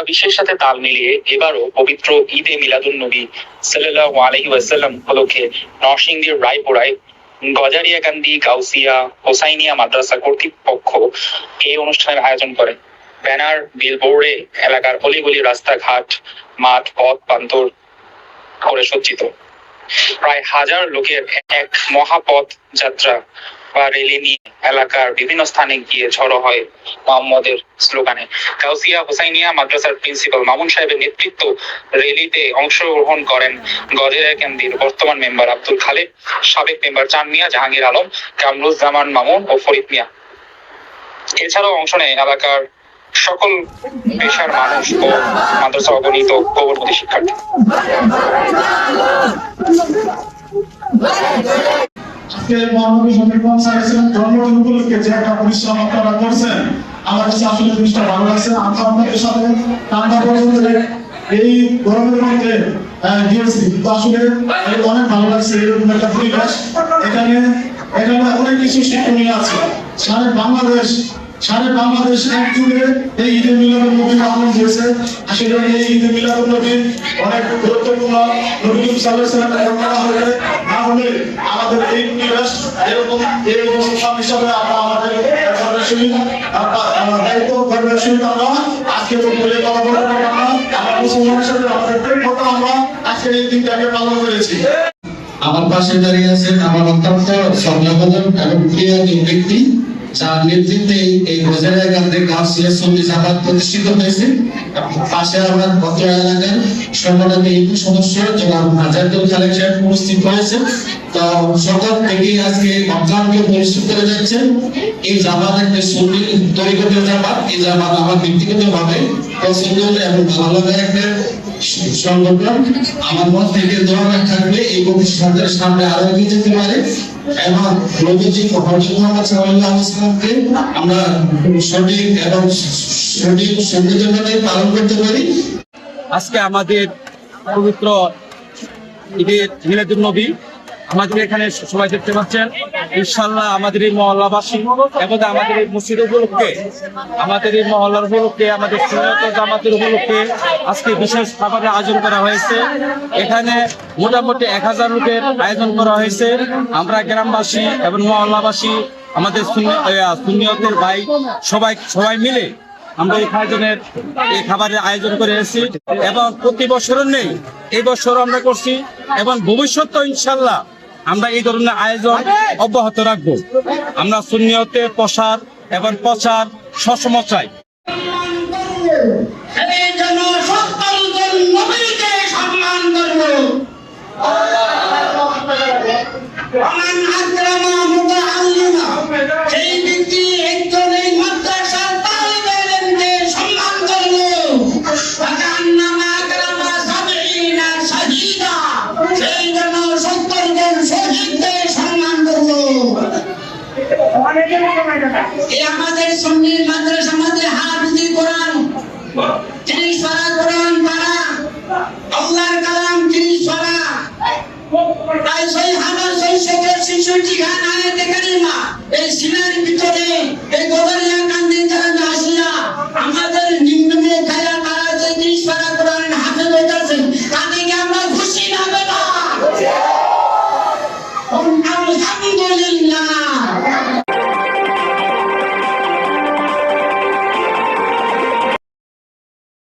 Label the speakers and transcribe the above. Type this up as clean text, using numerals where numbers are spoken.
Speaker 1: বিশ্বের সাথে তাল মিলিয়ে এবারও পবিত্র ঈদে মিলাদুন্নবী সাল্লাল্লাহু আলাইহি ওয়াসাল্লাম উপলক্ষে নরসিংদীর রায়পুরায় গজারিয়াকান্দি গাউসিয়া হোসাইনিয়া মাদ্রাসা কর্তৃপক্ষ এই অনুষ্ঠানের আয়োজন করে। ব্যানার, বিলবোর্ডে এলাকার অলিগলি, রাস্তাঘাট, মাঠ, পথ প্রান্তর করে সজ্জিত। প্রায় 1000 লোকের এক মহাপথ যাত্রা বা র্যালি নিয়ে এলাকার বিভিন্ন স্থানে গিয়ে ঝড়ো হয় মোহাম্মদের স্লোগানে। গাউসিয়া হোসাইনিয়া মাদ্রাসার প্রিন্সিপাল মামুন সাহেবের নেতৃত্ব র্যালিতে অংশগ্রহণ করেন গজারিয়াকান্দির বর্তমান মেম্বার আব্দুল খালেক, সাবেক মেম্বার চান মিয়া, জাহাঙ্গীর আলম, কামরুজ্জামান মামুন ও ফরিদ মিয়া। এছাড়াও অংশ নেয় এলাকার সকল পেশার মানুষ ও মাদ্রাসা অগণিত কবরপতি শিক্ষার্থী।
Speaker 2: আজকে মহানবী শফিকুল সাহেবের জন্মদিন উপলক্ষে যে একটা পরিশ্রম আপনারা করছেন, আমার কাছে আসলে জিনিসটা ভালো লাগছে। আমরা আপনাদের সাথে ঠান্ডা পর্যন্ত এই গরমের মধ্যে গিয়েছি, তো আসলে অনেক ভালো লাগছে এরকম একটা পরিবেশ। এখানে অনেক কিছু শিক্ষণীয় আছে। সারা বাংলাদেশ একজুড়ে এই ঈদে মিলাদুন্নবী পালন হয়েছে। আসলে এই ঈদে মিলাদুন্নবী অনেক গুরুত্বপূর্ণ। নবী সাল্লাল্লাহু আলাইহি ওয়াসাল্লাম করা হলে না হলে আমাদের এই পরিবেশ এরকম অনুষ্ঠান হিসাবে আমরা আমাদের দায়িত্ব করবার সহিত আমরা আজকে তো বলে কথা বলতে পারলাম না। আমরা মুসলমান হিসাবে আমাদের কথা আমরা আজকে এই দিনটাকে পালন করেছি।
Speaker 3: আমার পাশে দাঁড়িয়ে আছেন আমার অত্যন্ত শ্রদ্ধাভাজন এবং প্রিয় ব্যক্তি, যার নেতৃত্বে এই গজারিয়াকান্দি গাউসিয়া সুন্নি জামাত প্রতিষ্ঠিত হয়েছে। পাশে আমার অত্র এলাকার সম্মানিত ইউপি সদস্য জনাব আব্দুল খালেক সাহেব উপস্থিত হয়েছে। তো সকাল থেকেই আজকে রমজানকে পরিশুদ্ধ করে যাচ্ছেন। এই জামাত একটা সুন্নি তরিকতের জামাত। এই জামাত আমার ব্যক্তিগতভাবে পছন্দ এবং ভালো লাগার একটা সংগঠন। আমার মত থেকে দোয়া থাকবে এই প্রতিষ্ঠানটার সামনে আরো এগিয়ে যেতে পারে এবং নবীজি হযরত মুহাম্মদ সাল্লাল্লাহু আলাইহি ওয়াসাল্লামকে আমরা সঠিক এবং সংবিধানে পালন করতে পারি।
Speaker 4: আজকে আমাদের পবিত্র ঈদের মিলাদুন্নবী আমাদের এখানে সবাই দেখতে পাচ্ছেন। ইনশাআল্লাহ আমাদের এই মহল্লাবাসী এবং আমাদের এই মসজিদ উপলক্ষে, আমাদের এই মহল্লার উপলক্ষে, আমাদের সুন্নাত জামাতের উপলক্ষে আজকে বিশেষ খাবারের আয়োজন করা হয়েছে। এখানে মোটামুটি 1000 লোকের আয়োজন করা হয়েছে। আমরা গ্রামবাসী এবং মহল্লাবাসী, আমাদের সুন্নিয়তের ভাই সবাই মিলে আমরা এই খাবারের আয়োজন করে এসেছি এবং প্রতি বছরও নেই, এই বছর আমরা করছি এবং ভবিষ্যতে ইনশাআল্লাহ আমরা এই ধরনের আয়োজন অব্যাহত রাখবো। আমরা সুন্নিয়তের প্রসার এবং প্রচার সবসময় চাই।
Speaker 5: আমাদের সুন্নি মাদ্রাসা মধ্যে হাফিজি কোরআন, 30 পারা কোরআন পারা, আল্লাহর কালাম 30 পারা, প্রায় 6,666 খান আয়াতে কারিমা এই সিনার ভিতরে এই গজারিয়াকান্দি যারা আসিয়া আমাদের নিম্নে খায়া তারা যে 30 পারা কোরআন হাফেজ হইতাছে, তাদেরকে আমরা খুশি না বেটা? আলহামদুলিল্লাহ।